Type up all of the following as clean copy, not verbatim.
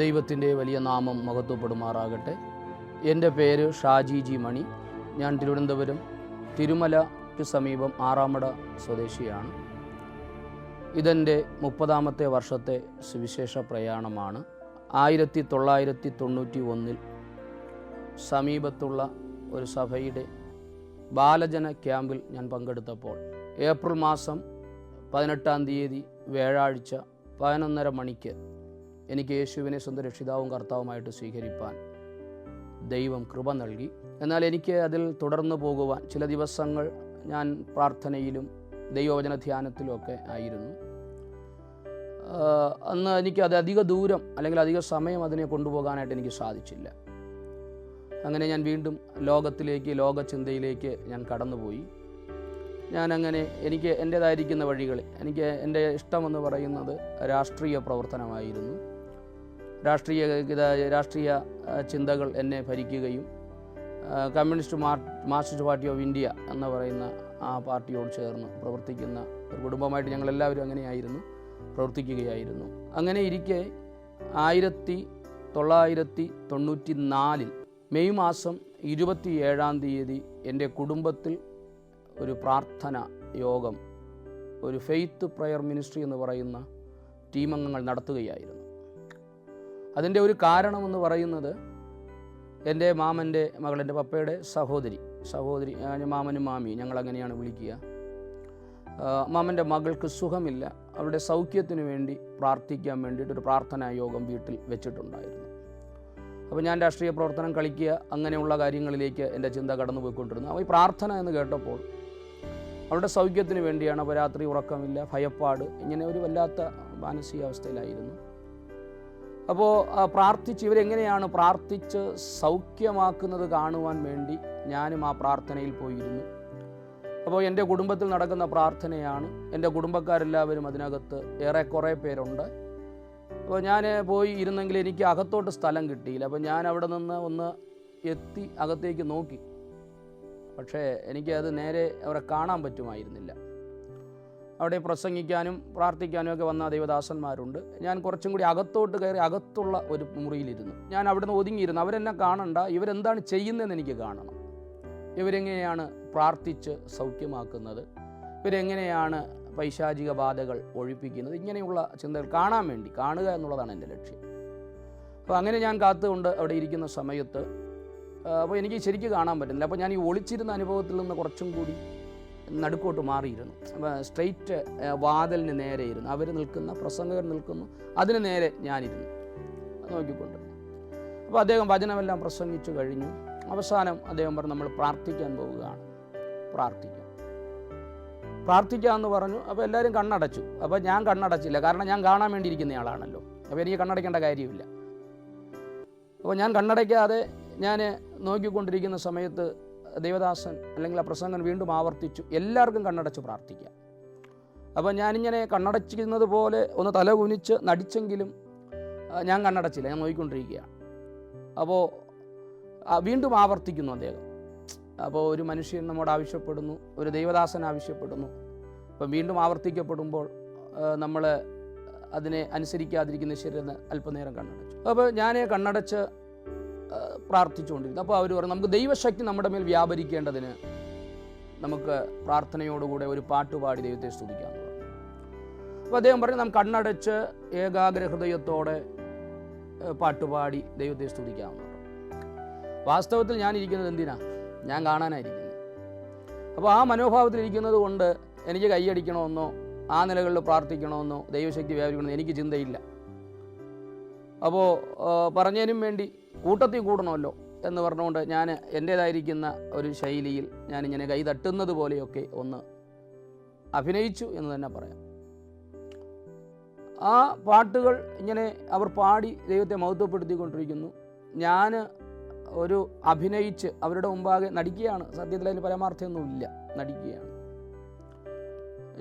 ദൈവത്തിൻ്റെ വലിയ നാമം മഹത്വപ്പെടുമാറാകട്ടെ. എൻ്റെ പേര് ഷാജി ജി മണി. ഞാൻ തിരുവനന്തപുരം തിരുമലയ്ക്ക് സമീപം ആറാമട സ്വദേശിയാണ്. ഇതെൻ്റെ 30ാമത്തെ വർഷത്തെ സുവിശേഷ പ്രയാണമാണ്. 1991 സമീപത്തുള്ള ഒരു സഭയുടെ ബാലജന ക്യാമ്പിൽ ഞാൻ പങ്കെടുത്തപ്പോൾ ഏപ്രിൽ മാസം 18-ാം തീയതി വ്യാഴാഴ്ച 11:30 മണിക്ക് എനിക്ക് യേശുവിനെ സ്വന്തം രക്ഷിതാവും കർത്താവുമായിട്ട് സ്വീകരിപ്പാൻ ദൈവം കൃപ നൽകി. എന്നാൽ എനിക്ക് അതിൽ തുടർന്നു പോകുവാൻ ചില ദിവസങ്ങൾ ഞാൻ പ്രാർത്ഥനയിലും ദൈവവചന ധ്യാനത്തിലുമൊക്കെ ആയിരുന്നു. അന്ന് എനിക്കത് അധിക ദൂരം അല്ലെങ്കിൽ അധിക സമയം അതിനെ കൊണ്ടുപോകാനായിട്ട് എനിക്ക് സാധിച്ചില്ല. അങ്ങനെ ഞാൻ വീണ്ടും ലോകചിന്തയിലേക്ക് ഞാൻ കടന്നുപോയി. ഞാനങ്ങനെ എനിക്ക് എൻ്റേതായിരിക്കുന്ന വഴികളിൽ എൻ്റെ ഇഷ്ടമെന്ന് പറയുന്നത് രാഷ്ട്രീയ പ്രവർത്തനമായിരുന്നു. രാഷ്ട്രീയ ചിന്തകൾ എന്നെ ഭരിക്കുകയും മാർക്സിസ്റ്റ് പാർട്ടി ഓഫ് ഇന്ത്യ എന്ന് പറയുന്ന ആ പാർട്ടിയോട് ചേർന്ന് പ്രവർത്തിക്കുന്ന ഒരു കുടുംബമായിട്ട് ഞങ്ങളെല്ലാവരും അങ്ങനെയായിരുന്നു, പ്രവർത്തിക്കുകയായിരുന്നു. അങ്ങനെ ഇരിക്കെ 1994 മെയ് മാസം 27-ാം തീയതി എൻ്റെ കുടുംബത്തിൽ ഒരു പ്രാർത്ഥന യോഗം, ഒരു ഫെയ്ത്ത് പ്രയർ മിനിസ്ട്രി എന്ന് പറയുന്ന ടീമംഗങ്ങൾ നടത്തുകയായിരുന്നു. അതിൻ്റെ ഒരു കാരണമെന്ന് പറയുന്നത് എൻ്റെ മാമൻ്റെ മകൾ, എൻ്റെ പപ്പയുടെ സഹോദരി മാമനും മാമിയും ഞങ്ങളങ്ങനെയാണ് വിളിക്കുക. മാമൻ്റെ മകൾക്ക് സുഖമില്ല. അവരുടെ സൗഖ്യത്തിന് വേണ്ടി പ്രാർത്ഥിക്കാൻ വേണ്ടിയിട്ടൊരു പ്രാർത്ഥനാ യോഗം വീട്ടിൽ വെച്ചിട്ടുണ്ടായിരുന്നു. അപ്പോൾ ഞാൻ രാഷ്ട്രീയ പ്രവർത്തനം കളിക്കുക, അങ്ങനെയുള്ള കാര്യങ്ങളിലേക്ക് എൻ്റെ ചിന്ത കടന്നുപോയിക്കൊണ്ടിരുന്നു. അപ്പോൾ ഈ പ്രാർത്ഥന എന്ന് കേട്ടപ്പോൾ അവരുടെ സൗഖ്യത്തിന് വേണ്ടിയാണ്. അപ്പോൾ രാത്രി ഉറക്കമില്ല, ഭയപ്പാട്, ഇങ്ങനെ ഒരു വല്ലാത്ത മാനസികാവസ്ഥയിലായിരുന്നു. അപ്പോൾ ഇവരെങ്ങനെയാണ് പ്രാർത്ഥിച്ച് സൗഖ്യമാക്കുന്നത് കാണുവാൻ വേണ്ടി ഞാനും ആ പ്രാർത്ഥനയിൽ പോയിരുന്നു. അപ്പോൾ എൻ്റെ കുടുംബത്തിൽ നടക്കുന്ന പ്രാർത്ഥനയാണ്. എൻ്റെ കുടുംബക്കാരെല്ലാവരും അതിനകത്ത് ഏറെക്കുറെ പേരുണ്ട്. അപ്പോൾ ഞാൻ പോയി ഇരുന്നെങ്കിൽ എനിക്ക് അകത്തോട്ട് സ്ഥലം കിട്ടിയില്ല. അപ്പോൾ ഞാൻ അവിടെ നിന്ന് ഒന്ന് എത്തി അകത്തേക്ക് നോക്കി. പക്ഷേ എനിക്കത് നേരെ അവരെ കാണാൻ പറ്റുമായിരുന്നില്ല. അവിടെ പ്രസംഗിക്കാനും പ്രാർത്ഥിക്കാനും ഒക്കെ വന്ന ദൈവദാസന്മാരുണ്ട്. ഞാൻ കുറച്ചും കൂടി അകത്തോട്ട് കയറി അകത്തുള്ള ഒരു മുറിയിലിരുന്നു. ഞാൻ അവിടെ നിന്ന് ഒതുങ്ങിയിരുന്നു. അവരെന്നെ കാണണ്ട, ഇവരെന്താണ് ചെയ്യുന്നതെന്ന് എനിക്ക് കാണണം. ഇവരെങ്ങനെയാണ് പ്രാർത്ഥിച്ച് സൗഖ്യമാക്കുന്നത്, ഇവരെങ്ങനെയാണ് പൈശാചിക ബാധകൾ ഒഴിപ്പിക്കുന്നത്, ഇങ്ങനെയുള്ള ചിന്തകൾ കാണുക എന്നുള്ളതാണ് എൻ്റെ ലക്ഷ്യം. അപ്പോൾ അങ്ങനെ ഞാൻ കാത്തുകൊണ്ട് അവിടെ ഇരിക്കുന്ന സമയത്ത് അപ്പോൾ എനിക്ക് ശരിക്കും കാണാൻ പറ്റുന്നില്ല. അപ്പോൾ ഞാൻ ഈ ഒളിച്ചിരുന്ന അനുഭവത്തിൽ നിന്ന് കുറച്ചും കൂടി നടുക്കോട്ട് മാറിയിരുന്നു. സ്ട്രെയിറ്റ് വാതിലിന് നേരെ ഇരുന്നു. അവർ നിൽക്കുന്ന പ്രസംഗകർ നിൽക്കുന്നു, അതിന് നേരെ ഞാനിരുന്നു നോക്കിക്കൊണ്ട്. അപ്പോൾ അദ്ദേഹം വചനമെല്ലാം പ്രസംഗിച്ചു കഴിഞ്ഞു. അവസാനം അദ്ദേഹം പറഞ്ഞു, നമ്മൾ പ്രാർത്ഥിക്കാൻ പോവുകയാണ്, പ്രാർത്ഥിക്കാമെന്ന് പറഞ്ഞു. അപ്പോൾ എല്ലാവരും കണ്ണടച്ചു. അപ്പോൾ ഞാൻ കണ്ണടച്ചില്ല, കാരണം ഞാൻ കാണാൻ വേണ്ടിയിരിക്കുന്നയാളാണല്ലോ. അപ്പോൾ എനിക്ക് കണ്ണടയ്ക്കേണ്ട കാര്യമില്ല. അപ്പോൾ ഞാൻ കണ്ണടയ്ക്കാതെ ഞാൻ നോക്കിക്കൊണ്ടിരിക്കുന്ന സമയത്ത് ദൈവദാസൻ അല്ലെങ്കിൽ ആ പ്രസംഗൻ വീണ്ടും ആവർത്തിച്ചു, എല്ലാവർക്കും കണ്ണടച്ച് പ്രാർത്ഥിക്കാം. അപ്പോൾ ഞാനിങ്ങനെ കണ്ണടച്ചിരുന്നത് പോലെ ഒന്ന് തല കുനിച്ച് നടിച്ചെങ്കിലും ഞാൻ കണ്ണടച്ചില്ല, ഞാൻ നോക്കിക്കൊണ്ടിരിക്കുകയാണ്. അപ്പോൾ വീണ്ടും ആവർത്തിക്കുന്നു അദ്ദേഹം. അപ്പോൾ ഒരു മനുഷ്യൻ നമ്മോട് ആവശ്യപ്പെടുന്നു, ഒരു ദൈവദാസൻ ആവശ്യപ്പെടുന്നു. അപ്പം വീണ്ടും ആവർത്തിക്കപ്പെടുമ്പോൾ നമ്മൾ അതിനെ അനുസരിക്കാതിരിക്കുന്ന ശരിയെന്ന് അല്പനേരം കണ്ണടച്ചു. അപ്പോൾ ഞാൻ കണ്ണടച്ച് പ്രാർത്ഥിച്ചുകൊണ്ടിരുന്നു. അപ്പോൾ അവർ പറഞ്ഞു, നമുക്ക് ദൈവശക്തി നമ്മുടെ മേൽ വ്യാപരിക്കേണ്ടതിന് നമുക്ക് പ്രാർത്ഥനയോടുകൂടെ ഒരു പാട്ടുപാടി ദൈവത്തെ സ്തുതിക്കാമെന്ന് പറഞ്ഞു. അപ്പോൾ അദ്ദേഹം പറഞ്ഞു, നാം കണ്ണടച്ച് ഏകാഗ്ര ഹൃദയത്തോടെ പാട്ടുപാടി ദൈവത്തെ സ്തുതിക്കാമെന്ന് പറഞ്ഞു. വാസ്തവത്തിൽ ഞാനിരിക്കുന്നത് എന്തിനാ? ഞാൻ കാണാനായിരിക്കുന്നത്. അപ്പോൾ ആ മനോഭാവത്തിലിരിക്കുന്നത് കൊണ്ട് എനിക്ക് കൈയടിക്കണമെന്നോ ആ നിലകളിൽ പ്രാർത്ഥിക്കണമെന്നോ ദൈവശക്തി വ്യാപരിക്കണമെന്നോ എനിക്ക് ചിന്തയില്ല. അപ്പോൾ പറഞ്ഞതിനും വേണ്ടി കൂട്ടത്തിൽ കൂടണമല്ലോ എന്ന് പറഞ്ഞുകൊണ്ട് ഞാൻ എൻ്റേതായിരിക്കുന്ന ഒരു ശൈലിയിൽ ഞാനിങ്ങനെ കൈ തട്ടുന്നത് പോലെയൊക്കെ ഒന്ന് അഭിനയിച്ചു എന്ന് തന്നെ പറയാം. ആ പാട്ടുകൾ ഇങ്ങനെ അവർ പാടി ദൈവത്തെ മഹത്വപ്പെടുത്തിക്കൊണ്ടിരിക്കുന്നു. ഞാൻ ഒരു അഭിനയിച്ച് അവരുടെ മുമ്പാകെ നടിക്കുകയാണ്. സത്യത്തിൽ അതിന് പരമാർത്ഥമൊന്നുമില്ല, നടിക്കുകയാണ്.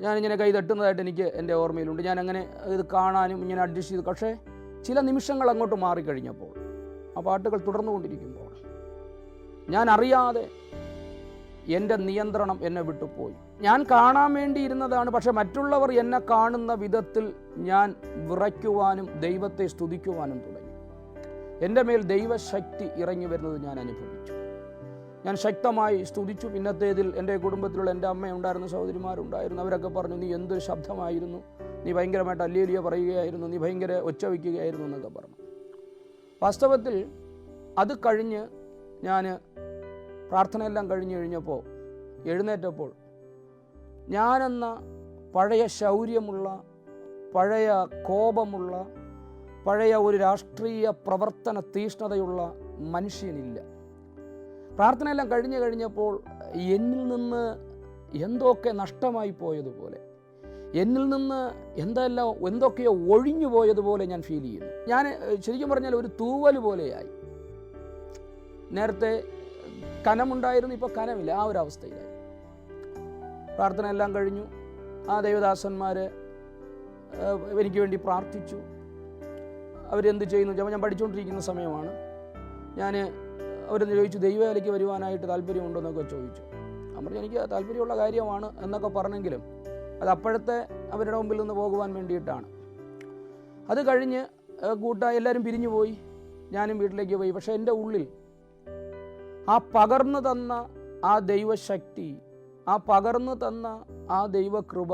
ഞാനിങ്ങനെ കൈ തട്ടുന്നതായിട്ട് എനിക്ക് എൻ്റെ ഓർമ്മയിലുണ്ട്. ഞാനങ്ങനെ ഇത് കാണാനും ഇങ്ങനെ അഡ്ജസ്റ്റ് ചെയ്തു. പക്ഷേ ചില നിമിഷങ്ങൾ അങ്ങോട്ട് മാറിക്കഴിഞ്ഞപ്പോൾ, ആ പാട്ടുകൾ തുടർന്നുകൊണ്ടിരിക്കുമ്പോൾ ഞാൻ അറിയാതെ എൻ്റെ നിയന്ത്രണം എന്നെ വിട്ടുപോയി. ഞാൻ കാണാൻ വേണ്ടി ഇരുന്നതാണ്, പക്ഷെ മറ്റുള്ളവർ എന്നെ കാണുന്ന വിധത്തിൽ ഞാൻ വിറയ്ക്കുവാനും ദൈവത്തെ സ്തുതിക്കുവാനും തുടങ്ങി. എൻ്റെ മേൽ ദൈവശക്തി ഇറങ്ങി വരുന്നത് ഞാൻ അനുഭവിച്ചു. ഞാൻ ശക്തമായി സ്തുതിച്ചു. പിന്നത്തേതിൽ എൻ്റെ കുടുംബത്തിലുള്ള എൻ്റെ അമ്മയുണ്ടായിരുന്നു, സഹോദരിമാരുണ്ടായിരുന്നു. അവരൊക്കെ പറഞ്ഞു, നീ എന്തൊരു ശബ്ദമായിരുന്നു, നീ ഭയങ്കരമായിട്ട് അല്ലേലിയ പറയുകയായിരുന്നു, നീ ഭയങ്കര ഒച്ച വയ്ക്കുകയായിരുന്നു എന്നൊക്കെ പറഞ്ഞു. വാസ്തവത്തിൽ അത് കഴിഞ്ഞ് ഞാൻ പ്രാർത്ഥനയെല്ലാം കഴിഞ്ഞപ്പോൾ എഴുന്നേറ്റപ്പോൾ ഞാനെന്ന പഴയ ശൗര്യമുള്ള, പഴയ കോപമുള്ള, പഴയ ഒരു രാഷ്ട്രീയ പ്രവർത്തന തീഷ്ണതയുള്ള മനുഷ്യനില്ല. പ്രാർത്ഥനയെല്ലാം കഴിഞ്ഞപ്പോൾ എന്നിൽ നിന്ന് എന്തൊക്കെ നഷ്ടമായി പോയതുപോലെ, എന്നിൽ നിന്ന് എന്തൊക്കെയോ ഒഴിഞ്ഞു പോയതുപോലെ ഞാൻ ഫീൽ ചെയ്യുന്നു. ഞാൻ ശരിക്കും പറഞ്ഞാൽ ഒരു തൂവൽ പോലെയായി. നേരത്തെ കനമുണ്ടായിരുന്നു, ഇപ്പോൾ കനമില്ല. ആ ഒരു അവസ്ഥയിലായി. പ്രാർത്ഥനയെല്ലാം കഴിഞ്ഞു. ആ ദൈവദാസന്മാർ എനിക്ക് വേണ്ടി പ്രാർത്ഥിച്ചു. അവരെന്ത് ചെയ്യുന്നു? ഞാൻ പഠിച്ചുകൊണ്ടിരിക്കുന്ന സമയമാണ്. അവരെന്ന് ചോദിച്ചു, ദൈവവേലയ്ക്ക് വരുവാനായിട്ട് താല്പര്യമുണ്ടോ എന്നൊക്കെ ചോദിച്ചു. ഞാൻ പറഞ്ഞു, എനിക്ക് താല്പര്യമുള്ള കാര്യമാണ് എന്നൊക്കെ പറഞ്ഞെങ്കിലും അത് അപ്പോഴത്തെ അവരുടെ മുമ്പിൽ നിന്ന് പോകുവാൻ വേണ്ടിയിട്ടാണ്. അത് കഴിഞ്ഞ് എല്ലാവരും പിരിഞ്ഞു പോയി. ഞാനും വീട്ടിലേക്ക് പോയി. പക്ഷേ എൻ്റെ ഉള്ളിൽ ആ പകർന്നു തന്ന ആ ദൈവശക്തി, ആ പകർന്നു തന്ന ആ ദൈവകൃപ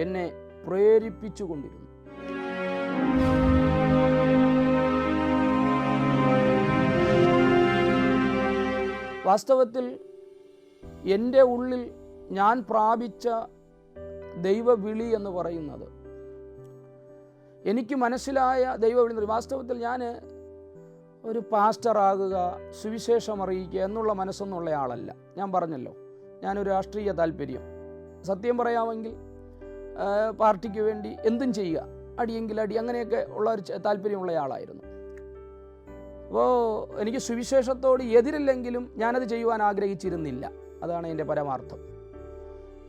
എന്നെ പ്രേരിപ്പിച്ചുകൊണ്ടിരുന്നു. വാസ്തവത്തിൽ എൻ്റെ ഉള്ളിൽ ഞാൻ പ്രാപിച്ച ദൈവവിളി എന്ന് പറയുന്നത്, എനിക്ക് മനസ്സിലായ ദൈവവിളി, വാസ്തവത്തിൽ ഞാൻ ഒരു പാസ്റ്ററാകുക, സുവിശേഷം അറിയിക്കുക എന്നുള്ള മനസ്സൊന്നുള്ള ആളല്ല. ഞാൻ പറഞ്ഞല്ലോ, ഞാനൊരു രാഷ്ട്രീയ താല്പര്യം, സത്യം പറയാമെങ്കിൽ പാർട്ടിക്ക് വേണ്ടി എന്തും ചെയ്യുക, അടിയെങ്കിൽ അടി, അങ്ങനെയൊക്കെ ഉള്ള ഒരു താല്പര്യമുള്ള ആളായിരുന്നു. അപ്പോൾ എനിക്ക് സുവിശേഷത്തോട് എതിരില്ലെങ്കിലും ഞാനത് ചെയ്യുവാൻ ആഗ്രഹിച്ചിരുന്നില്ല. അതാണ് എൻ്റെ പരമാർത്ഥം.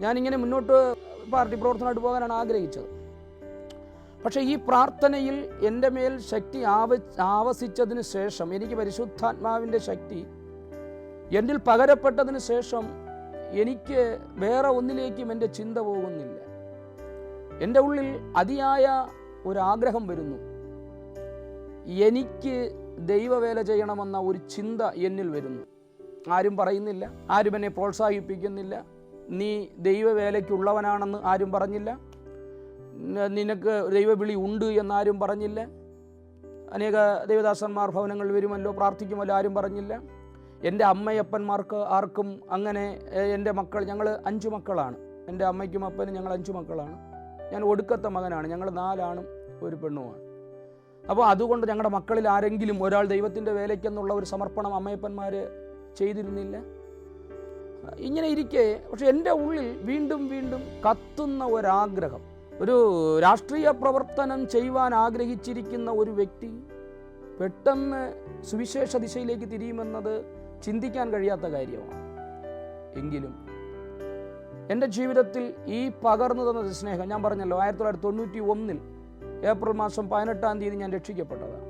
ഞാനിങ്ങനെ മുന്നോട്ട് പാർട്ടി പ്രവർത്തനമായിട്ട് പോകാനാണ് ആഗ്രഹിച്ചത്. പക്ഷേ ഈ പ്രാർത്ഥനയിൽ എൻ്റെ മേൽ ശക്തി ആവസിച്ചതിന് ശേഷം, എനിക്ക് പരിശുദ്ധാത്മാവിൻ്റെ ശക്തി എന്നിൽ പകരപ്പെട്ടതിന് ശേഷം എനിക്ക് വേറെ ഒന്നിലേക്കും എൻ്റെ ചിന്ത പോകുന്നില്ല. എൻ്റെ ഉള്ളിൽ അതിയായ ഒരാഗ്രഹം വരുന്നു. എനിക്ക് ദൈവവേല ചെയ്യണമെന്ന ഒരു ചിന്ത എന്നിൽ വരുന്നു. ആരും പറയുന്നില്ല, ആരും എന്നെ പ്രോത്സാഹിപ്പിക്കുന്നില്ല. നീ ദൈവവേലയ്ക്കുള്ളവനാണെന്ന് ആരും പറഞ്ഞില്ല. നിനക്ക് ദൈവവിളി ഉണ്ട് എന്നാരും പറഞ്ഞില്ല. അനേക ദൈവദാസന്മാർ ഭവനങ്ങളിൽ വരുമല്ലോ, പ്രാർത്ഥിക്കുമല്ലോ, ആരും പറഞ്ഞില്ല. എൻ്റെ അമ്മയപ്പന്മാർക്ക് ആർക്കും അങ്ങനെ, എൻ്റെ മക്കൾ, ഞങ്ങൾ 5 മക്കളാണ്. എൻ്റെ അമ്മയ്ക്കും അപ്പനും ഞങ്ങൾ 5 മക്കളാണ്. ഞാൻ ഒടുക്കത്തെ മകനാണ്. ഞങ്ങൾ 4 ആണും 1 പെണ്ണുമാണ്. അപ്പോൾ അതുകൊണ്ട് ഞങ്ങളുടെ മക്കളിൽ ആരെങ്കിലും ഒരാൾ ദൈവത്തിൻ്റെ വേലയ്ക്കെന്നുള്ള ഒരു സമർപ്പണം അമ്മയപ്പന്മാർ ചെയ്തിരുന്നില്ല. ഇങ്ങനെ ഇരിക്കെ പക്ഷെ എൻ്റെ ഉള്ളിൽ വീണ്ടും വീണ്ടും കത്തുന്ന ഒരാഗ്രഹം, ഒരു രാഷ്ട്രീയ പ്രവർത്തനം ചെയ്യുവാൻ ആഗ്രഹിച്ചിരിക്കുന്ന ഒരു വ്യക്തി പെട്ടെന്ന് സുവിശേഷ ദിശയിലേക്ക് തിരിയുമെന്നത് ചിന്തിക്കാൻ കഴിയാത്ത കാര്യമാണ്. എങ്കിലും എൻ്റെ ജീവിതത്തിൽ ഈ പകർന്നു തന്ന സ്നേഹം, ഞാൻ പറഞ്ഞല്ലോ 1991 ഏപ്രിൽ മാസം 18-ാം തീയതി ഞാൻ രക്ഷിക്കപ്പെട്ടതാണ്.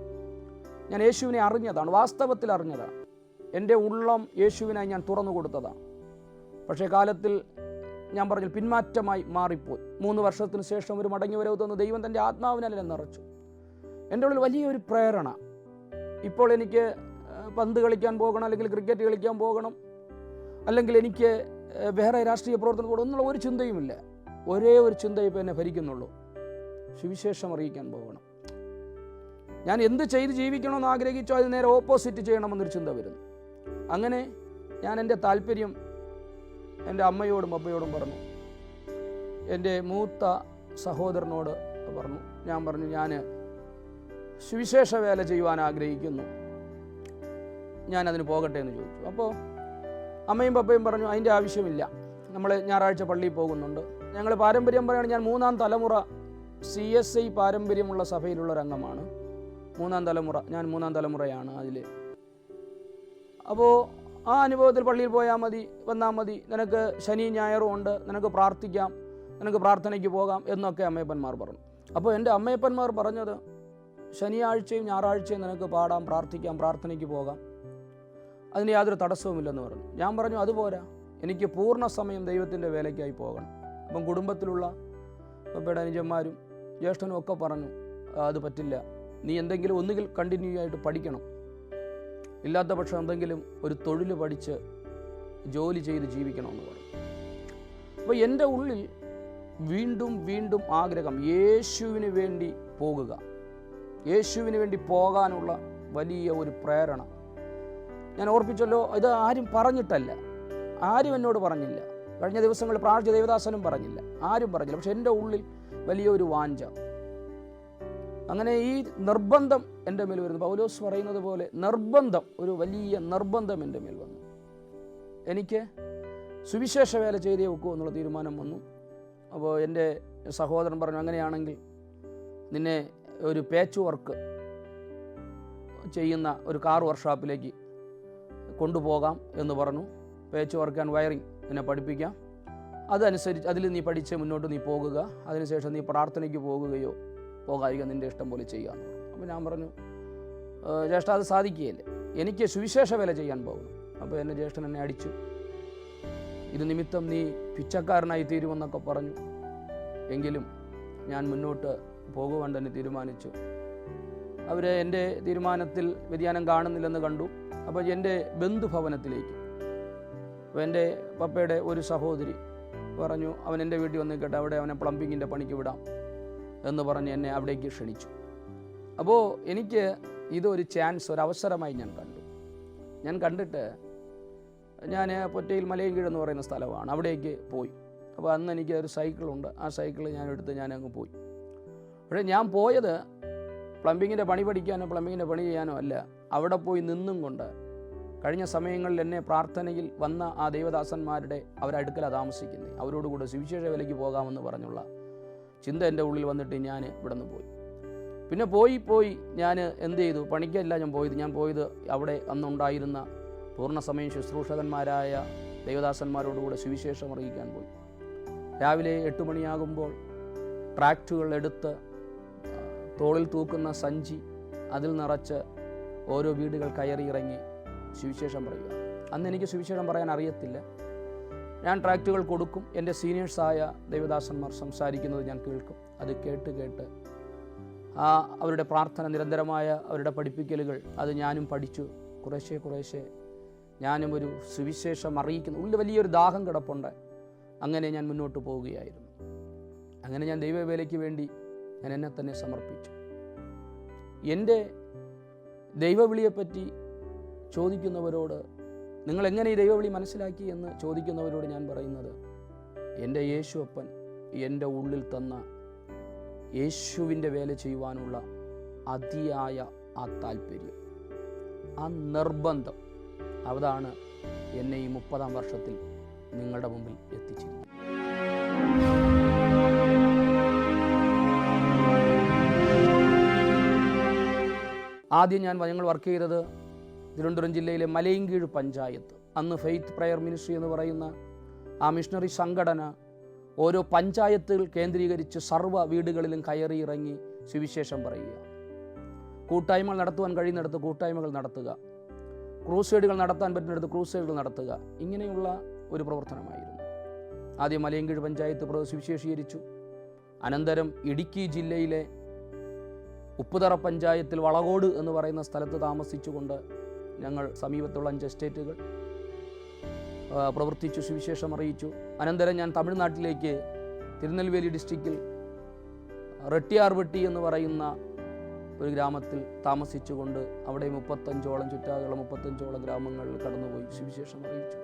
ഞാൻ യേശുവിനെ അറിഞ്ഞതാണ്, വാസ്തവത്തിൽ അറിഞ്ഞതാണ്. എൻ്റെ ഉള്ളം യേശുവിനായി ഞാൻ തുറന്നു കൊടുത്തതാണ്. പക്ഷേ കാലത്തിൽ ഞാൻ പറഞ്ഞു പിന്മാറ്റമായി മാറിപ്പോയി. 3 വർഷത്തിന് ശേഷം ഒരു മടങ്ങിവരവ് തന്ന ദൈവം തൻ്റെ ആത്മാവിനെ നിറച്ചു. എൻ്റെ ഉള്ളിൽ വലിയൊരു പ്രേരണ. ഇപ്പോൾ എനിക്ക് പന്ത് കളിക്കാൻ പോകണം, അല്ലെങ്കിൽ ക്രിക്കറ്റ് കളിക്കാൻ പോകണം, അല്ലെങ്കിൽ എനിക്ക് വേറെ രാഷ്ട്രീയ പ്രവർത്തനം കൂടെ ഒന്നുള്ള ഒരു ചിന്തയുമില്ല. ഒരേ ഒരു ചിന്ത ഇപ്പോൾ എന്നെ ഭരിക്കുന്നുള്ളൂ, സുവിശേഷം അറിയിക്കാൻ പോകണം. ഞാൻ എന്ത് ചെയ്ത് ജീവിക്കണമെന്ന് ആഗ്രഹിച്ചോ അതിന് നേരെ ഓപ്പോസിറ്റ് ചെയ്യണമെന്നൊരു ചിന്ത വരുന്നു. അങ്ങനെ ഞാൻ എൻ്റെ താല്പര്യം എൻ്റെ അമ്മയോടും അപ്പയോടും പറഞ്ഞു. എൻ്റെ മൂത്ത സഹോദരനോട് പറഞ്ഞു. ഞാൻ പറഞ്ഞു, ഞാൻ സുവിശേഷ വേല ചെയ്യുവാൻ ആഗ്രഹിക്കുന്നു, ഞാനതിന് പോകട്ടെ എന്ന് ചോദിച്ചു. അപ്പോൾ അമ്മയും പപ്പയും പറഞ്ഞു, അതിൻ്റെ ആവശ്യമില്ല, നമ്മൾ ഞായറാഴ്ച പള്ളിയിൽ പോകുന്നുണ്ട്. ഞങ്ങൾ പാരമ്പര്യം പറയുകയാണ്, ഞാൻ 3-ാം തലമുറ CSI പാരമ്പര്യമുള്ള സഭയിലുള്ളൊരംഗമാണ്. 3-ാം തലമുറ, ഞാൻ 3-ാം തലമുറയാണ് അതിൽ. അപ്പോൾ ആ അനുഭവത്തിൽ പള്ളിയിൽ പോയാൽ മതി, വന്നാൽ മതി, നിനക്ക് ശനി ഞായറും ഉണ്ട്, നിനക്ക് പ്രാർത്ഥിക്കാം, നിനക്ക് പ്രാർത്ഥനയ്ക്ക് പോകാം എന്നൊക്കെ അമ്മയപ്പന്മാർ പറഞ്ഞു. അപ്പോൾ എൻ്റെ അമ്മയപ്പന്മാർ പറഞ്ഞത്, ശനിയാഴ്ചയും ഞായറാഴ്ചയും നിനക്ക് പാടാം, പ്രാർത്ഥിക്കാം, പ്രാർത്ഥനയ്ക്ക് പോകാം, അതിന് യാതൊരു തടസ്സവുമില്ലെന്ന് പറഞ്ഞു. ഞാൻ പറഞ്ഞു, അതുപോരാ, എനിക്ക് പൂർണ്ണ സമയം ദൈവത്തിൻ്റെ വേലയ്ക്കായി പോകണം. അപ്പം കുടുംബത്തിലുള്ള പപ്പയുടെ അനുജന്മാരും ജ്യേഷ്ഠനും ഒക്കെ പറഞ്ഞു, അത് പറ്റില്ല, നീ എന്തെങ്കിലും ഒന്നുകിൽ കണ്ടിന്യൂ ആയിട്ട് പഠിക്കണം, ഇല്ലാത്ത പക്ഷം എന്തെങ്കിലും ഒരു തൊഴിൽ പഠിച്ച് ജോലി ചെയ്ത് ജീവിക്കണമെന്ന് പറഞ്ഞു. അപ്പോൾ എൻ്റെ ഉള്ളിൽ വീണ്ടും വീണ്ടും ആഗ്രഹം യേശുവിന് വേണ്ടി പോകുക, യേശുവിന് വേണ്ടി പോകാനുള്ള വലിയ ഒരു പ്രേരണ. ഞാൻ ഓർപ്പിച്ചല്ലോ, ഇത് ആരും പറഞ്ഞിട്ടല്ല, ആരും എന്നോട് പറഞ്ഞില്ല. കഴിഞ്ഞ ദിവസങ്ങളിൽ പ്രാർത്ഥിച്ച ദേവദാസനും പറഞ്ഞില്ല, ആരും പറഞ്ഞില്ല. പക്ഷെ എൻ്റെ ഉള്ളിൽ വലിയൊരു വാഞ്ച, അങ്ങനെ ഈ നിർബന്ധം എൻ്റെ മേൽ വരുന്നു. പൗലോസ് പറയുന്നത് പോലെ നിർബന്ധം, ഒരു വലിയ നിർബന്ധം എൻ്റെ മേൽ വന്നു. എനിക്ക് സുവിശേഷ വേല ചെയ്തേ വെക്കൂ എന്നുള്ള തീരുമാനം വന്നു. അപ്പോൾ എൻ്റെ സഹോദരൻ പറഞ്ഞു, അങ്ങനെയാണെങ്കിൽ നിന്നെ ഒരു പേച്ച് വർക്ക് ചെയ്യുന്ന ഒരു കാർ വർക്ക്ഷോപ്പിലേക്ക് കൊണ്ടുപോകാം എന്ന് പറഞ്ഞു. പേച്ച് വർക്ക് ആൻഡ് വയറിംഗ് നിന്നെ പഠിപ്പിക്കാം, അതനുസരിച്ച് അതിൽ നീ പഠിച്ച് മുന്നോട്ട് നീ പോകുക, അതിനുശേഷം നീ പ്രാർത്ഥനയ്ക്ക് പോകുകയോ പോകാതിരിക്കുക, നിൻ്റെ ഇഷ്ടം പോലെ ചെയ്യാമെന്ന് പറഞ്ഞു. അപ്പോൾ ഞാൻ പറഞ്ഞു, ജ്യേഷ്ഠ അത് സാധിക്കുകയില്ല, എനിക്ക് സുവിശേഷ വേല ചെയ്യാൻ പോകണം. അപ്പോൾ എൻ്റെ ജ്യേഷ്ഠൻ എന്നെ അടിച്ചു, ഇത് നിമിത്തം നീ പിച്ചക്കാരനായി തീരുമെന്നൊക്കെ പറഞ്ഞു. എങ്കിലും ഞാൻ മുന്നോട്ട് പോകുവാൻ തന്നെ തീരുമാനിച്ചു. അവർ എൻ്റെ തീരുമാനത്തിൽ വ്യതിയാനം കാണുന്നില്ലെന്ന് കണ്ടു. അപ്പോൾ എൻ്റെ ബന്ധുഭവനത്തിലേക്ക്, അപ്പോൾ എൻ്റെ പപ്പയുടെ ഒരു സഹോദരി പറഞ്ഞു, അവൻ എൻ്റെ വീട്ടിൽ വന്ന് കേട്ടെ, അവിടെ അവനെ പ്ലംബിങ്ങിൻ്റെ പണിക്ക് വിടാം എന്ന് പറഞ്ഞ് എന്നെ അവിടേക്ക് ക്ഷണിച്ചു. അപ്പോൾ എനിക്ക് ഇതൊരു ചാൻസ്, ഒരു അവസരമായി ഞാൻ കണ്ടിട്ട് ഞാൻ പൊറ്റയിൽ മലയൻകീഴ് എന്ന് പറയുന്ന സ്ഥലമാണ്, അവിടേക്ക് പോയി. അപ്പോൾ അന്ന് എനിക്ക് ഒരു സൈക്കിളുണ്ട്, ആ സൈക്കിൾ ഞാൻ അങ്ങ് പോയി. പക്ഷേ ഞാൻ പോയത് പ്ലംബിങ്ങിൻ്റെ പണി പഠിക്കാനോ പ്ലംബിങ്ങിൻ്റെ പണി ചെയ്യാനോ അല്ല, അവിടെ പോയി നിന്നും കൊണ്ട് കഴിഞ്ഞ സമയങ്ങളിൽ എന്നെ പ്രാർത്ഥനയിൽ വന്ന ആ ദൈവദാസന്മാരുടെ അവരടുക്കലാണ് താമസിക്കുന്നത്, അവരോടുകൂടെ സുവിശേഷ വേലയ്ക്ക് പോകാമെന്ന് പറഞ്ഞുള്ള ചിന്ത എൻ്റെ ഉള്ളിൽ വന്നിട്ട് ഞാൻ ഇവിടെ നിന്ന് പോയി. പിന്നെ പോയി ഞാൻ എന്ത് ചെയ്തു, പണിക്കല്ല ഞാൻ പോയത് അവിടെ അന്നുണ്ടായിരുന്ന പൂർണ്ണസമയം ശുശ്രൂഷകന്മാരായ ദൈവദാസന്മാരോടുകൂടെ സുവിശേഷം അറിയിക്കാൻ പോയി. രാവിലെ 8 മണിയാകുമ്പോൾ ട്രാക്റ്റുകൾ എടുത്ത് തോളിൽ തൂക്കുന്ന സഞ്ചി അതിൽ നിറച്ച് ഓരോ വീടുകൾ കയറി ഇറങ്ങി സുവിശേഷം പറയുക. അന്ന് എനിക്ക് സുവിശേഷം പറയാൻ അറിയത്തില്ല. ഞാൻ ട്രാക്റ്റുകൾ കൊടുക്കും, എൻ്റെ സീനിയേഴ്സായ ദൈവദാസന്മാർ സംസാരിക്കുന്നത് ഞാൻ കേൾക്കും. അത് കേട്ട് അവരുടെ പ്രാർത്ഥന, നിരന്തരമായ അവരുടെ പഠിപ്പിക്കലുകൾ അത് ഞാനും പഠിച്ചു. കുറേശ്ശെ ഞാനും ഒരു സുവിശേഷം അറിയിക്കുന്നു, ഉള്ളിൽ വലിയൊരു ദാഹം കിടപ്പുണ്ട്. അങ്ങനെ ഞാൻ മുന്നോട്ട് പോവുകയായിരുന്നു. അങ്ങനെ ഞാൻ ദൈവവേലയ്ക്ക് വേണ്ടി ഞാൻ എന്നെ തന്നെ സമർപ്പിച്ചു. എൻ്റെ ദൈവവിളിയെപ്പറ്റി ചോദിക്കുന്നവരോട്, നിങ്ങൾ എങ്ങനെ ഈ ദൈവവിളി മനസ്സിലാക്കി എന്ന് ചോദിക്കുന്നവരോട് ഞാൻ പറയുന്നത്, എൻ്റെ യേശു അപ്പൻ എൻ്റെ ഉള്ളിൽ തന്ന യേശുവിൻ്റെ വേല ചെയ്യുവാനുള്ള അതിയായ ആ താല്പര്യം, ആ നിർബന്ധം, അതാണ് എന്നെ ഈ 30-ാം വർഷത്തിൽ നിങ്ങളുടെ മുമ്പിൽ എത്തിച്ചിരിക്കുന്നത്. ആദ്യം ഞങ്ങൾ വർക്ക് ചെയ്തത് തിരുവനന്തപുരം ജില്ലയിലെ മലയൻകീഴ് പഞ്ചായത്ത്. അന്ന് ഫെയ്ത്ത് പ്രയർ മിനിസ്ട്രി എന്ന് പറയുന്ന ആ മിഷണറി സംഘടന ഓരോ പഞ്ചായത്തുകൾ കേന്ദ്രീകരിച്ച് സർവ്വ വീടുകളിലും കയറി ഇറങ്ങി സുവിശേഷം പറയുക, കൂട്ടായ്മകൾ നടത്തുവാൻ കഴിയുന്നിടത്ത് കൂട്ടായ്മകൾ നടത്തുക, ക്രൂസൈഡുകൾ നടത്താൻ പറ്റുന്നിടത്ത് ക്രൂസൈഡുകൾ നടത്തുക. ഇങ്ങനെയുള്ള ഒരു പ്രവർത്തനമായിരുന്നു. ആദ്യം മലയൻകീഴ് പഞ്ചായത്ത് സുവിശേഷീകരിച്ചു. അനന്തരം ഇടുക്കി ജില്ലയിലെ ഉപ്പുതറ പഞ്ചായത്തിൽ വളകോട് എന്ന് പറയുന്ന സ്ഥലത്ത് താമസിച്ചുകൊണ്ട് ഞങ്ങൾ സമീപത്തുള്ള 5 എസ്റ്റേറ്റുകൾ പ്രവർത്തിച്ചു, സുവിശേഷം അറിയിച്ചു. അനന്തരം ഞാൻ തമിഴ്നാട്ടിലേക്ക് തിരുനെൽവേലി ഡിസ്ട്രിക്റ്റിൽ റെട്ടിയാർവെട്ടി എന്ന് പറയുന്ന ഒരു ഗ്രാമത്തിൽ താമസിച്ചുകൊണ്ട് അവിടെ 35ഓളം ചുറ്റാതുള്ള 35ഓളം ഗ്രാമങ്ങളിൽ കടന്നുപോയി സുവിശേഷം അറിയിച്ചു.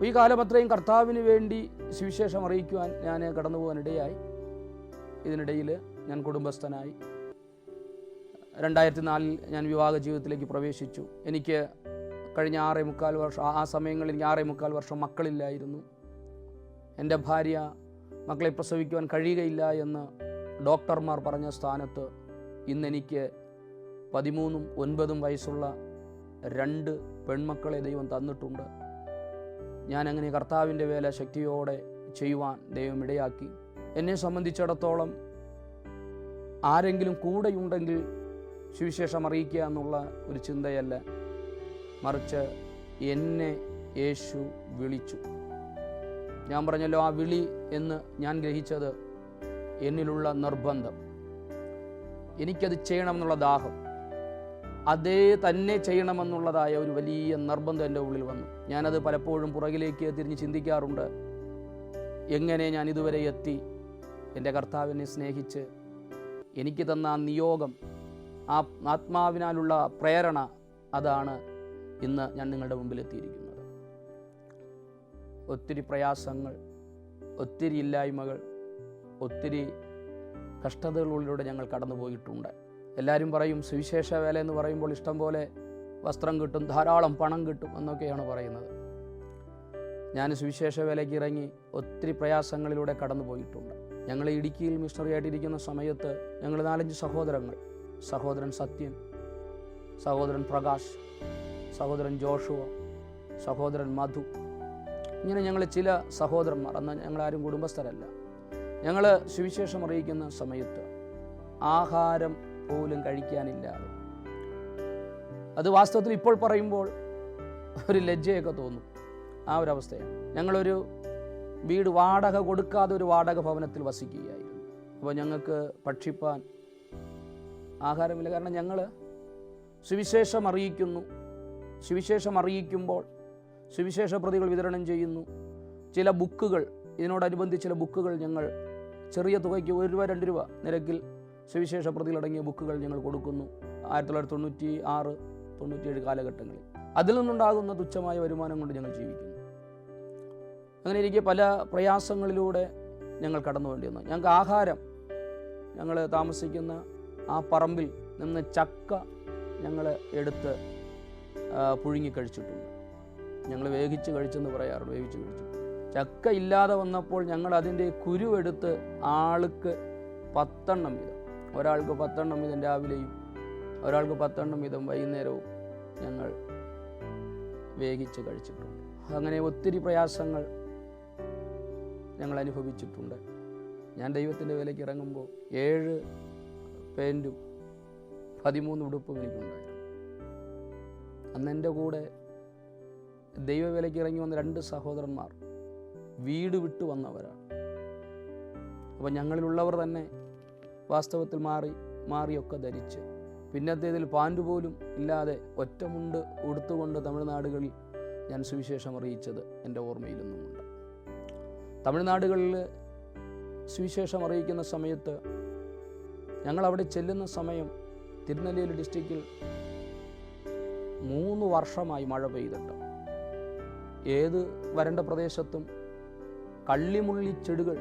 ഈ കാലം അത്രയും കർത്താവിന് വേണ്ടി സുവിശേഷം അറിയിക്കുവാൻ ഞാൻ കടന്നു പോകാനിടയായി. ഇതിനിടയിൽ ഞാൻ കുടുംബസ്ഥനായി. 2004 ഞാൻ വിവാഹ ജീവിതത്തിലേക്ക് പ്രവേശിച്ചു. എനിക്ക് കഴിഞ്ഞ 6.25 വർഷം, ആ സമയങ്ങളിൽ എനിക്ക് 6.25 വർഷം മക്കളില്ലായിരുന്നു. എൻ്റെ ഭാര്യ മക്കളെ പ്രസവിക്കുവാൻ കഴിയുകയില്ല എന്ന് ഡോക്ടർമാർ പറഞ്ഞ സ്ഥാനത്ത് ഇന്നെനിക്ക് 13ഉം 9ഉം വയസ്സുള്ള 2 പെൺമക്കളെ ദൈവം തന്നിട്ടുണ്ട്. ഞാനങ്ങനെ കർത്താവിൻ്റെ വേല ശക്തിയോടെ ചെയ്യുവാൻ ദൈവം ഇടയാക്കി. എന്നെ സംബന്ധിച്ചിടത്തോളം ആരെങ്കിലും കൂടെയുണ്ടെങ്കിൽ സുവിശേഷം അറിയിക്കുക എന്നുള്ള ഒരു ചിന്തയല്ല, മറിച്ച് എന്നെ യേശു വിളിച്ചു. ഞാൻ പറഞ്ഞല്ലോ, ആ വിളി എന്ന് ഞാൻ ഗ്രഹിച്ചത് എന്നിലുള്ള നിർബന്ധം. എനിക്കത് ചെയ്യണമെന്നുള്ള ദാഹം, അതേ തന്നെ ചെയ്യണമെന്നുള്ളതായ ഒരു വലിയ നിർബന്ധം എൻ്റെ ഉള്ളിൽ വന്നു. ഞാനത് പലപ്പോഴും പുറകിലേക്ക് തിരിഞ്ഞ് ചിന്തിക്കാറുണ്ട്. എങ്ങനെ ഞാൻ ഇതുവരെ എത്തി? എൻ്റെ കർത്താവിനെ സ്നേഹിച്ച് എനിക്ക് തന്ന ആ നിയോഗം, ആ ആത്മാവിനാലുള്ള പ്രേരണ, അതാണ് ഇന്ന് ഞാൻ നിങ്ങളുടെ മുമ്പിൽ എത്തിയിരിക്കുന്നത്. ഒത്തിരി പ്രയാസങ്ങൾ, ഒത്തിരി ഇല്ലായ്മകൾ, ഒത്തിരി കഷ്ടതകളിലൂടെ ഞങ്ങൾ കടന്നു പോയിട്ടുണ്ട്. എല്ലാവരും പറയും സുവിശേഷ വേല എന്ന് പറയുമ്പോൾ ഇഷ്ടം പോലെ വസ്ത്രം കിട്ടും, ധാരാളം പണം കിട്ടും എന്നൊക്കെയാണ് പറയുന്നത്. ഞാൻ സുവിശേഷ വേലയ്ക്ക് ഇറങ്ങി ഒത്തിരി പ്രയാസങ്ങളിലൂടെ കടന്നു പോയിട്ടുണ്ട്. ഞങ്ങൾ ഇടുക്കിയിൽ മിഷണറി ആയിട്ടിരിക്കുന്ന സമയത്ത് ഞങ്ങൾ 4-5 സഹോദരങ്ങൾ, സഹോദരൻ സത്യൻ, സഹോദരൻ പ്രകാശ്, സഹോദരൻ ജോഷുവ, സഹോദരൻ മധു, ഇങ്ങനെ ഞങ്ങൾ ചില സഹോദരന്മാർ, അന്ന് ഞങ്ങളാരും കുടുംബസ്ഥരല്ല, ഞങ്ങൾ സുവിശേഷം അറിയിക്കുന്ന സമയത്ത് ആഹാരം പോലും കഴിക്കാനില്ലാതെ, അത് വാസ്തവത്തിൽ ഇപ്പോൾ പറയുമ്പോൾ ഒരു ലജ്ജയൊക്കെ തോന്നും. ആ ഒരു അവസ്ഥയാണ്. ഞങ്ങളൊരു വീട് വാടക കൊടുക്കാതെ ഒരു വാടക ഭവനത്തിൽ വസിക്കുകയായിരുന്നു. അപ്പോൾ ഞങ്ങൾക്ക് ഭക്ഷിപ്പാൻ ആഹാരമില്ല. കാരണം ഞങ്ങൾ സുവിശേഷം അറിയിക്കുന്നു, സുവിശേഷം അറിയിക്കുമ്പോൾ സുവിശേഷ പ്രതികൾ വിതരണം ചെയ്യുന്നു. ചില ബുക്കുകൾ, ഇതിനോടനുബന്ധിച്ച് ചില ബുക്കുകൾ ഞങ്ങൾ ചെറിയ തുകയ്ക്ക് 1 രൂപ 2 രൂപ നിരക്കിൽ സുവിശേഷ പ്രതികളടങ്ങിയ ബുക്കുകൾ ഞങ്ങൾ കൊടുക്കുന്നു. 1996, 97 കാലഘട്ടങ്ങളിൽ അതിൽ നിന്നുണ്ടാകുന്ന തുച്ഛമായ വരുമാനം കൊണ്ട് ഞങ്ങൾ ജീവിക്കുന്നു. അങ്ങനെ ഇരിക്കെ പല പ്രയാസങ്ങളിലൂടെ ഞങ്ങൾ കടന്നു വേണ്ടി വന്നു. ഞങ്ങൾക്ക് ആഹാരം, ഞങ്ങൾ താമസിക്കുന്ന ആ പറമ്പിൽ നിന്ന് ചക്ക ഞങ്ങൾ എടുത്ത് പുഴുങ്ങി കഴിച്ചിട്ടുണ്ട്. ഞങ്ങൾ വേവിച്ച് കഴിച്ചെന്ന് പറയാറുണ്ട്, വേവിച്ച് കഴിച്ചു. ചക്ക ഇല്ലാതെ വന്നപ്പോൾ ഞങ്ങൾ അതിൻ്റെ കുരുവെടുത്ത് ആൾക്ക് 10 എണ്ണം വീതം, ഒരാൾക്ക് 10 എണ്ണം വീതം രാവിലെയും ഒരാൾക്ക് 10 എണ്ണം വീതം വൈകുന്നേരവും ഞങ്ങൾ വേവിച്ച് കഴിച്ചിട്ടുണ്ട്. അങ്ങനെ ഒത്തിരി പ്രയാസങ്ങൾ ഞങ്ങൾ അനുഭവിച്ചിട്ടുണ്ട്. ഞാൻ ദൈവത്തിൻ്റെ വേലയ്ക്ക് ഇറങ്ങുമ്പോൾ 7 പാൻറ്റും 13 ഉടുപ്പും എനിക്കുണ്ടായിരുന്നു. അന്ന് എൻ്റെ കൂടെ ദൈവവേലയ്ക്ക് ഇറങ്ങി വന്ന 2 സഹോദരന്മാർ വീട് വിട്ടു വന്നവരാണ്. അപ്പോൾ ഞങ്ങളിലുള്ളവർ തന്നെ വാസ്തവത്തിൽ മാറിയൊക്കെ ധരിച്ച്, പിന്നത്തേതിൽ പാൻറ് പോലും ഇല്ലാതെ ഒറ്റമുണ്ട് ഉടുത്തുകൊണ്ട് തമിഴ്നാടുകളിൽ ഞാൻ സുവിശേഷം അറിയിച്ചത് എൻ്റെ ഓർമ്മയിൽ നിന്നുമുണ്ട്. തമിഴ്നാടുകളിൽ സുവിശേഷം അറിയിക്കുന്ന സമയത്ത് ഞങ്ങളവിടെ ചെല്ലുന്ന സമയം തിരുനെല്വേലി ഡിസ്ട്രിക്റ്റിൽ 3 വർഷമായി മഴ പെയ്തിട്ട് ഏത് വരണ്ട പ്രദേശത്തും കള്ളിമുള്ളിച്ചെടികൾ,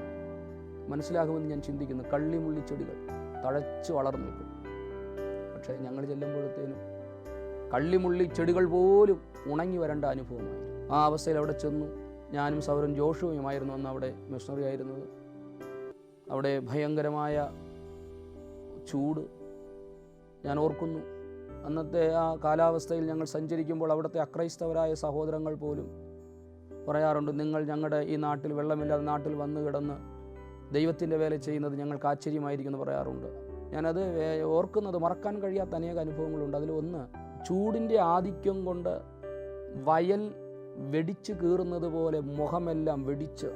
മനസ്സിലാകുമെന്ന് ഞാൻ ചിന്തിക്കുന്നു, കള്ളിമുള്ളിച്ചെടികൾ തഴച്ചു വളർന്നു നിൽക്കും. പക്ഷേ ഞങ്ങൾ ചെല്ലുമ്പോഴത്തേനും കള്ളിമുള്ളിച്ചെടികൾ പോലും ഉണങ്ങി വരേണ്ട അനുഭവമായിരുന്നു. ആ അവസ്ഥയിൽ അവിടെ ചെന്നു. ഞാനും സൗരൻ ജോഷുവുമായിരുന്നു അന്ന് അവിടെ മിഷണറി ആയിരുന്നത്. അവിടെ ഭയങ്കരമായ ചൂട് ഞാൻ ഓർക്കുന്നു. അന്നത്തെ ആ കാലാവസ്ഥയിൽ ഞങ്ങൾ സഞ്ചരിക്കുമ്പോൾ അവിടുത്തെ അക്രൈസ്തവരായ സഹോദരങ്ങൾ പോലും പറയാറുണ്ട്, നിങ്ങൾ ഞങ്ങളുടെ ഈ നാട്ടിൽ വെള്ളമില്ലാതെ നാട്ടിൽ വന്നു കിടന്ന് ദൈവത്തിൻ്റെ വേല ചെയ്യുന്നത് ഞങ്ങൾക്ക് ആശ്ചര്യമായിരിക്കുമെന്ന് പറയാറുണ്ട്. ഞാനത് ഓർക്കുന്നത് മറക്കാൻ കഴിയാത്ത അനേക അനുഭവങ്ങളുണ്ട്. അതിലൊന്ന്, ചൂടിൻ്റെ ആധിക്യം കൊണ്ട് വയൽ വെടിച്ച് കീറുന്നത് പോലെ മുഖമെല്ലാം വെടിച്ച്,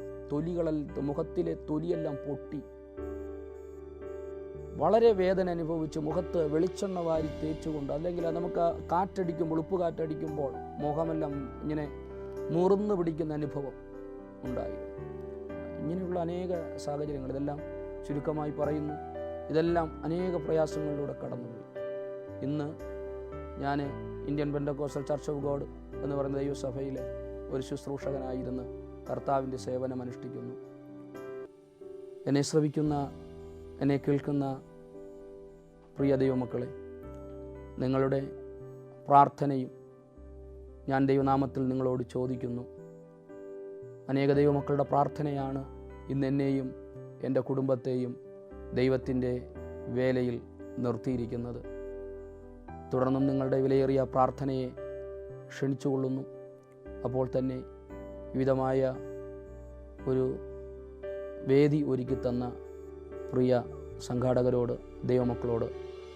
മുഖത്തിലെ തൊലിയെല്ലാം പൊട്ടി വളരെ വേദന അനുഭവിച്ച് മുഖത്ത് വെളിച്ചെണ്ണ വാരി തേച്ചുകൊണ്ട്, അല്ലെങ്കിൽ നമുക്ക് കാറ്റടിക്കുമ്പോൾ, ഉപ്പ് കാറ്റടിക്കുമ്പോൾ മുഖമെല്ലാം ഇങ്ങനെ മുറിന്ന് പിടിക്കുന്ന അനുഭവം ഉണ്ടായിരുന്നു. ഇങ്ങനെയുള്ള അനേക സാഹചര്യങ്ങൾ, ഇതെല്ലാം ചുരുക്കമായി പറയുന്നു, ഇതെല്ലാം അനേക പ്രയാസങ്ങളിലൂടെ കടന്നുപോയി. ഇന്ന് ഞാൻ Indian Pentecostal church of God എന്ന് പറയുന്ന ദൈവസഭയിലെ ഒരു ശുശ്രൂഷകനായിരുന്ന് കർത്താവിൻ്റെ സേവനം അനുഷ്ഠിക്കുന്നു. എന്നെ ശ്രവിക്കുന്ന, എന്നെ കേൾക്കുന്ന പ്രിയ ദൈവമക്കളെ, നിങ്ങളുടെ പ്രാർത്ഥനയും ഞാൻ ദൈവനാമത്തിൽ നിങ്ങളോട് ചോദിക്കുന്നു. അനേക ദൈവമക്കളുടെ പ്രാർത്ഥനയാണ് ഇന്ന് എന്നെയും എൻ്റെ കുടുംബത്തെയും ദൈവത്തിൻ്റെ വേലയിൽ നിർത്തിയിരിക്കുന്നത്. തുടർന്നും നിങ്ങളുടെ വിലയേറിയ പ്രാർത്ഥനയെ ക്ഷണിച്ചുകൊള്ളുന്നു. അപ്പോൾ തന്നെ വിവിധമായ ഒരു വേദി ഒരുക്കി തന്ന പ്രിയ സംഘാടകരോട്, ദൈവമക്കളോട്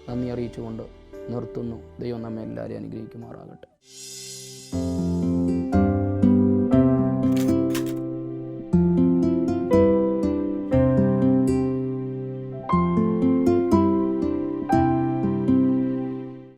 നന്ദി അറിയിച്ചുകൊണ്ട് നിർത്തുന്നു. ദൈവം നമ്മെ എല്ലാവരെയും അനുഗ്രഹിക്കുമാറാകട്ടെ.